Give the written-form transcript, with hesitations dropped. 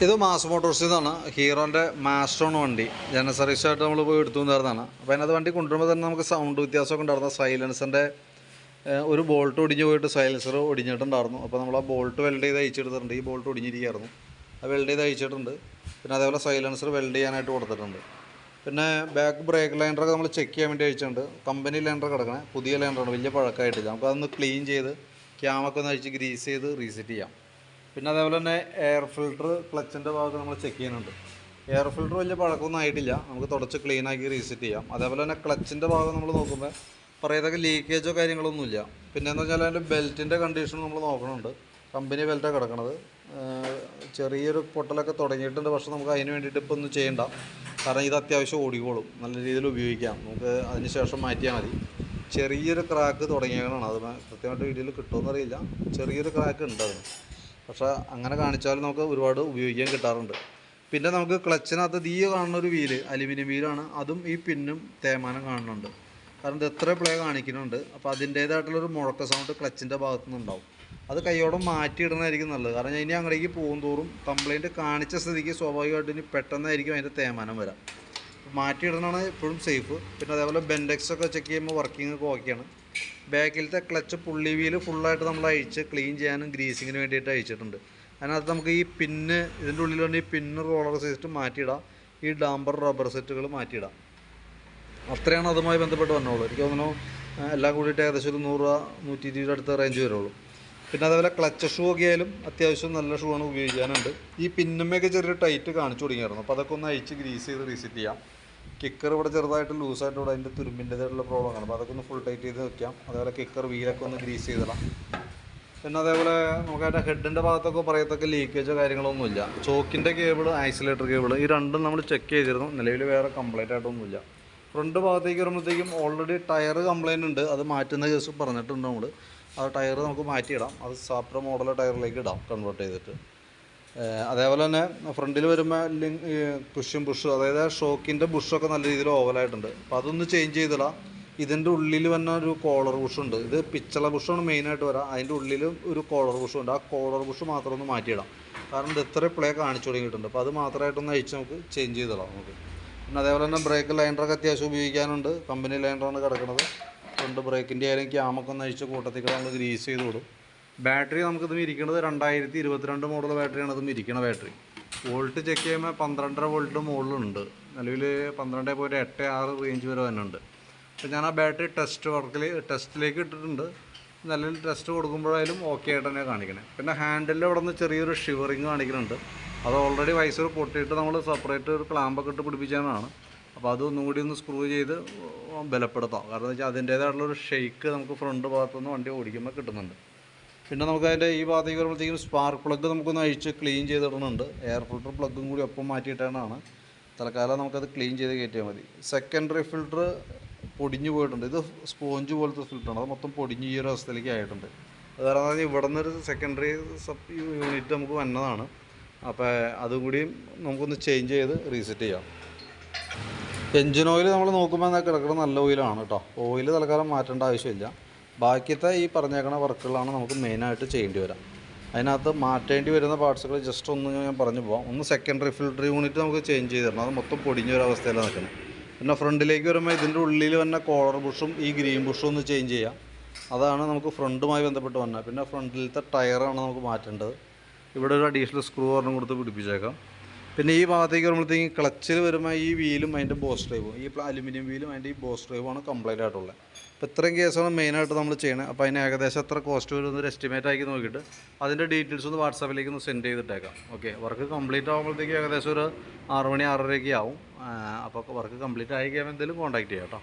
ഇത് മാസ് മോട്ടോഴ്സിൽ നിന്നാണ് ഹീറോൻ്റെ മാസ്റ്റോൺ വണ്ടി. ജനറൽ സർവീസായിട്ട് നമ്മൾ പോയി എടുത്തു തന്നായിരുന്നതാണ്. അപ്പോൾ അതിനകത്ത് വണ്ടി കൊണ്ടുവരുമ്പോൾ തന്നെ നമുക്ക് സൗണ്ട് വ്യത്യാസമൊക്കെ ഉണ്ടായിരുന്നു. സൈലൻസറിൻ്റെ ഒരു ബോൾട്ട് ഒടിഞ്ഞ് പോയിട്ട് സൈലൻസർ ഒടിഞ്ഞിട്ടുണ്ടായിരുന്നു. അപ്പോൾ നമ്മൾ ആ ബോൾട്ട് വെൽഡ് ചെയ്ത് അയച്ചെടുത്തിട്ടുണ്ട്. ഈ ബോൾട്ട് ഒടിഞ്ഞിരിക്കുകയായിരുന്നു, അത് വെൽഡ് ചെയ്ത് അയച്ചിട്ടുണ്ട്. പിന്നെ അതേപോലെ സൈലൻസർ വെൽഡ് ചെയ്യാനായിട്ട് കൊടുത്തിട്ടുണ്ട്. പിന്നെ ബാക്ക് ബ്രേക്ക് ലൈൻഡറൊക്കെ നമ്മൾ ചെക്ക് ചെയ്യാൻ വേണ്ടി അയച്ചിട്ടുണ്ട്. കമ്പനി ലൈൻഡർ കിടക്കണേ, പുതിയ ലൈൻഡറാണ്, വലിയ പഴക്കമായിട്ടില്ല. നമുക്കതൊന്ന് ക്ലീൻ ചെയ്ത് ക്യാമൊക്കെ ഒന്ന് അഴിച്ച് ഗ്രീസ് ചെയ്ത് റീസെറ്റ് ചെയ്യാം. പിന്നെ അതേപോലെ തന്നെ എയർ ഫിൽട്ടർ ക്ലച്ചിൻ്റെ ഭാഗത്ത് നമ്മൾ ചെക്ക് ചെയ്യുന്നുണ്ട്. എയർ ഫിൽട്ടർ വലിയ പഴക്കമൊന്നും ആയിട്ടില്ല, നമുക്ക് തുടച്ച് ക്ലീനാക്കി റീസെറ്റ് ചെയ്യാം. അതേപോലെ തന്നെ ക്ലച്ചിൻ്റെ ഭാഗം നമ്മൾ നോക്കുമ്പോൾ പറയത്തക്ക ലീക്കേജോ കാര്യങ്ങളൊന്നുമില്ല. പിന്നെ എന്ന് വെച്ചാൽ അതിൻ്റെ ബെൽറ്റിൻ്റെ കണ്ടീഷൻ നമ്മൾ നോക്കണുണ്ട്. കമ്പനി ബെൽറ്റാണ് കിടക്കണത്. ചെറിയൊരു പൊട്ടലൊക്കെ തുടങ്ങിയിട്ടുണ്ട്, പക്ഷേ നമുക്ക് അതിന് വേണ്ടിയിട്ട് ഇപ്പോൾ ഒന്നും ചെയ്യണ്ട. കാരണം ഇത് അത്യാവശ്യം ഓടിക്കോളും, നല്ല രീതിയിൽ ഉപയോഗിക്കാം. നമുക്ക് അതിന് ശേഷം മാറ്റിയാൽ മതി. ചെറിയൊരു ക്രാക്ക് തുടങ്ങിയതാണ്, അത് കൃത്യമായിട്ട് വീഡിയോയിൽ കിട്ടുമെന്നറിയില്ല. ചെറിയൊരു ക്രാക്ക് ഉണ്ട് അതിന്, പക്ഷേ അങ്ങനെ കാണിച്ചാലും നമുക്ക് ഒരുപാട് ഉപയോഗിക്കാൻ കിട്ടാറുണ്ട്. പിന്നെ നമുക്ക് ക്ലച്ചിനകത്ത് തീയ കാണുന്ന ഒരു വീല് അലുമിനിയം വീലാണ്, അതും ഈ പിന്നും തേയ്മാനം കാണുന്നുണ്ട്. കാരണം ഇത് എത്ര പ്ലേ കാണിക്കുന്നുണ്ട്. അപ്പോൾ അതിൻ്റേതായിട്ടുള്ളൊരു മുഴക്ക സൗണ്ട് ക്ലച്ചിൻ്റെ ഭാഗത്തു നിന്നുണ്ടാവും. അത് കൈയോടെ മാറ്റിയിടുന്നതായിരിക്കും നല്ലത്. കാരണം ഇനി അങ്ങടേക്ക് പോകും തോറും കംപ്ലയിൻറ്റ് കാണിച്ച സ്ഥിതിക്ക് സ്വാഭാവികമായിട്ട് ഇനി പെട്ടെന്നായിരിക്കും അതിൻ്റെ തേയ്മാനം വരാം. മാറ്റിയിടുന്നതാണ് എപ്പോഴും സേഫ്. പിന്നെ അതേപോലെ ബെൻഡെക്സൊക്കെ ചെക്ക് ചെയ്യുമ്പോൾ വർക്കിംഗ് ഒക്കെ ഓക്കെയാണ്. ബാക്കിലത്തെ ക്ലച്ച് പുള്ളി വീല് ഫുള്ളായിട്ട് നമ്മൾ അഴിച്ച് ക്ലീൻ ചെയ്യാനും ഗ്രീസിങ്ങിന് വേണ്ടിയിട്ട് അഴിച്ചിട്ടുണ്ട്. അതിനകത്ത് നമുക്ക് ഈ പിന്ന്, ഇതിൻ്റെ ഉള്ളിൽ തന്നെ ഈ പിന്ന് റോളർ സെറ്റ് മാറ്റിയിടാം, ഈ ഡാംബർ റബ്ബർ സെറ്റുകൾ മാറ്റിയിടാം. അത്രയാണ് അതുമായി ബന്ധപ്പെട്ട് വന്നോളൂ. എനിക്ക് തോന്നുന്നു എല്ലാം കൂടിയിട്ട് ഏകദേശം ഒരു 100 രൂപ 120 രൂപ അടുത്ത റേഞ്ച് വരുള്ളൂ. പിന്നെ അതേപോലെ ക്ലച്ച് ഷൂ ഒക്കെ ആയാലും അത്യാവശ്യം നല്ല ഷൂ ആണ്, ഉപയോഗിക്കാനുണ്ട്. ഈ പിന്നുമ്മയൊക്കെ ചെറിയ ടൈറ്റ് കാണിച്ചു തുടങ്ങിയായിരുന്നു, അപ്പോൾ അതൊക്കെ ഒന്ന് അഴിച്ച് ഗ്രീസ് ചെയ്ത് റീസെറ്റ് ചെയ്യാം. കിക്കർ ഇവിടെ ചെറുതായിട്ട് ലൂസായിട്ട് ഇവിടെ അതിൻ്റെ തുരുമ്പിൻ്റെതായിട്ടുള്ള പ്രോബ്ലം ആണ്, അപ്പോൾ അതൊക്കെ ഒന്ന് ഫുൾ ടൈറ്റ് ചെയ്ത് വെക്കാം. അതേപോലെ കിക്കർ വീലൊക്കെ ഒന്ന് ഗ്രീസ് ചെയ്തിടാം. പിന്നെ അതേപോലെ നമുക്ക് അതിൻ്റെ ഹെഡിൻ്റെ ഭാഗത്തൊക്കെ പറയത്തൊക്കെ ലീക്കേജോ കാര്യങ്ങളൊന്നുമില്ല. ചോക്കിൻ്റെ കേബിൾ, ഐസൊലേറ്റർ കേബിൾ, ഈ രണ്ടും നമ്മൾ ചെക്ക് ചെയ്തിരുന്നു. നിലവിൽ വേറെ കംപ്ലൈൻ്റ് ആയിട്ടൊന്നുമില്ല. ഫ്രണ്ട് ഭാഗത്തേക്ക് വരുമ്പോഴത്തേക്കും ഓൾറെഡി ടയർ കംപ്ലൈൻറ്റ് ഉണ്ട്, അത് മാറ്റുന്ന കേസ് പറഞ്ഞിട്ടുണ്ട് നമ്മൾ. ആ ടയർ നമുക്ക് മാറ്റിയിടാം, അത് സാപ്ര മോഡൽ ടയറിലേക്ക് ഇടാം കൺവേർട്ട് ചെയ്തിട്ട്. അതേപോലെ തന്നെ ഫ്രണ്ടിൽ വരുമ്പോൾ പുഷ്, അതായത് ഷോക്കിൻ്റെ ബുഷൊക്കെ നല്ല രീതിയിൽ ഓവലായിട്ടുണ്ട്, അപ്പോൾ അതൊന്ന് ചേഞ്ച് ചെയ്തിടാം. ഇതിൻ്റെ ഉള്ളിൽ വന്ന ഒരു കോളർ ബുഷുണ്ട്, ഇത് പിച്ചള ബുഷാണ് മെയിനായിട്ട് വരാം. അതിൻ്റെ ഉള്ളിലും ഒരു കോളർ ബുഷുണ്ട്, ആ കോളർ ബുഷ് മാത്രം ഒന്ന് മാറ്റിയിടാം. കാരണം ഇത് എത്ര പ്ലേ കാണിച്ചു തുടങ്ങിയിട്ടുണ്ട്, അപ്പോൾ അത് മാത്രമായിട്ടൊന്ന് അഴിച്ച് നമുക്ക് ചേഞ്ച് ചെയ്തിടാം നമുക്ക്. പിന്നെ അതേപോലെ തന്നെ ബ്രേക്ക് ലൈൻഡറൊക്കെ അത്യാവശ്യം ഉപയോഗിക്കാനുണ്ട്. കമ്പനി ലൈൻഡറാണ് കിടക്കുന്നത്. ഫ്രണ്ട് ബ്രേക്കിൻ്റെ ആയാലും ക്യാമൊക്കെ ഒന്ന് അഴിച്ച് കൂട്ടത്തിക്കൂടെ നമ്മൾ ഗ്രീസ് ചെയ്ത് കൊടുക്കും. ബാറ്ററി നമുക്കിത് ഇരിക്കുന്നത് 2022 മോഡൽ ബാറ്ററിയാണ് ഇതും ഇരിക്കുന്ന ബാറ്ററി. വോൾട്ട് ചെക്ക് ചെയ്യുമ്പോൾ 12.5 വോൾട്ട് മുകളിലുണ്ട്. നിലവിൽ 12.86 റേഞ്ച് വരെ വരുന്നുണ്ട്. അപ്പോൾ ഞാൻ ആ ബാറ്ററി ടെസ്റ്റിലേക്ക് ഇട്ടിട്ടുണ്ട്. നിലവിൽ ടെസ്റ്റ് കൊടുക്കുമ്പോഴായാലും ഓക്കെ ആയിട്ട് തന്നെ കാണിക്കണേ. പിന്നെ ഹാൻഡിലിൻ്റെ അവിടെ നിന്ന് ചെറിയൊരു ഷിവറിങ് കാണിക്കുന്നുണ്ട്. അത് ഓൾറെഡി വൈസർ പൊട്ടിയിട്ട് നമ്മൾ സെപ്പറേറ്റ് ഒരു ക്ലാമ്പൊക്കെ ഇട്ട് പിടിപ്പിച്ചതാണ്. അപ്പോൾ അതൊന്നും കൂടി ഒന്ന് സ്ക്രൂ ചെയ്ത് ബലപ്പെടുത്താം. കാരണം എന്ന് വെച്ചാൽ അതിൻ്റേതായിട്ടുള്ളൊരു ഷെയ്ക്ക് നമുക്ക് ഫ്രണ്ട് ഭാഗത്തുനിന്ന് വണ്ടി ഓടിക്കുമ്പോൾ കിട്ടുന്നുണ്ട്. പിന്നെ നമുക്ക് അതിൻ്റെ ഈ ഭാഗത്തേക്ക് വരുമ്പോഴത്തേക്കും സ്പാർക്ക് പ്ലഗ് നമുക്കൊന്ന് അഴിച്ച് ക്ലീൻ ചെയ്തിടുന്നുണ്ട്. എയർ ഫിൽട്ടർ പ്ലഗും കൂടി ഒപ്പം മാറ്റിയിട്ടാണ്. തൽക്കാലം നമുക്കത് ക്ലീൻ ചെയ്ത് കയറ്റിയാൽ മതി. സെക്കൻഡറി ഫിൽട്ടർ പൊടിഞ്ഞു പോയിട്ടുണ്ട്. ഇത് സ്പോഞ്ച് പോലത്തെ ഫിൽറ്ററാണ്, അത് മൊത്തം പൊടിഞ്ഞ് ഈ ഒരു അവസ്ഥയിലേക്ക് ആയിട്ടുണ്ട്. അത് കാരണം ഇവിടെ നിന്നൊരു സെക്കൻഡറി യൂണിറ്റ് നമുക്ക് വന്നതാണ്. അപ്പോൾ അതും കൂടി നമുക്കൊന്ന് ചേഞ്ച് ചെയ്ത് റീസെറ്റ് ചെയ്യാം. എൻജിൻ ഓയിൽ നമ്മൾ നോക്കുമ്പോൾ കിടക്കുന്നത് നല്ല ഓയിലാണ് കേട്ടോ. ഓയിൽ തൽക്കാലം മാറ്റേണ്ട ആവശ്യമില്ല. ബാക്കിയത്തെ ഈ പറഞ്ഞേക്കണ വർക്കുകളാണ് നമുക്ക് മെയിനായിട്ട് ചെയ്യേണ്ടി വരാം. അതിനകത്ത് മാറ്റേണ്ടി വരുന്ന പാർട്സുകൾ ജസ്റ്റ് ഒന്ന് ഞാൻ പറഞ്ഞു പോകാം. ഒന്ന് സെക്കൻഡറി ഫിൽട്ടർ യൂണിറ്റ് നമുക്ക് ചേഞ്ച് ചെയ്ത് തരണം, അത് മൊത്തം പൊടിഞ്ഞ ഒരു അവസ്ഥയിലാണ് നിൽക്കുന്നത്. പിന്നെ ഫ്രണ്ടിലേക്ക് വരുമ്പോൾ ഇതിൻ്റെ ഉള്ളിൽ വന്ന കോളർ ബുഷും ഈ ഗ്രീൻ ബുഷും ഒന്ന് ചേഞ്ച് ചെയ്യാം. അതാണ് നമുക്ക് ഫ്രണ്ടുമായി ബന്ധപ്പെട്ട് വന്നത്. പിന്നെ ഫ്രണ്ടിലത്തെ ടയറാണ് നമുക്ക് മാറ്റേണ്ടത്. ഇവിടെ ഒരു അഡീഷണൽ സ്ക്രൂ ഒരെണ്ണം കൊടുത്ത് പിടിപ്പിച്ചേക്കാം. പിന്നെ ഈ ഭാഗത്തേക്ക് വരുമ്പോഴത്തേക്കും ക്ലച്ചിൽ വരുമ്പോൾ ഈ വീലും അതിൻ്റെ ബോസ് ഡ്രൈവും, ഈ അലുമിനിയം വീലും അതിൻ്റെ ഈ ബോസ് ഡ്രൈവുമാണ് കംപ്ലൈൻ്റ് ആയിട്ടുള്ളത്. അപ്പോൾ ഇത്രയും കേസാണ് മെയിനായിട്ട് നമ്മൾ ചെയ്യണത്. അപ്പോൾ അതിന് ഏകദേശം എത്ര കോസ്റ്റ് വരുന്നൊരു എസ്റ്റിമേറ്റ് ആക്കി നോക്കിയിട്ട് അതിൻ്റെ ഡീറ്റെയിൽസ് ഒന്ന് വാട്സാപ്പിലേക്ക് ഒന്ന് സെൻഡ് ചെയ്തിട്ടേക്കാം. ഓക്കെ, വർക്ക് കംപ്ലീറ്റ് ആകുമ്പോഴത്തേക്ക് ഏകദേശം ഒരു 6 മണി 6:30 ആവും. അപ്പോൾ വർക്ക് കംപ്ലീറ്റ് ആയി കഴിയുമ്പോൾ എന്തെങ്കിലും കോൺടാക്ട് ചെയ്യാം കേട്ടോ.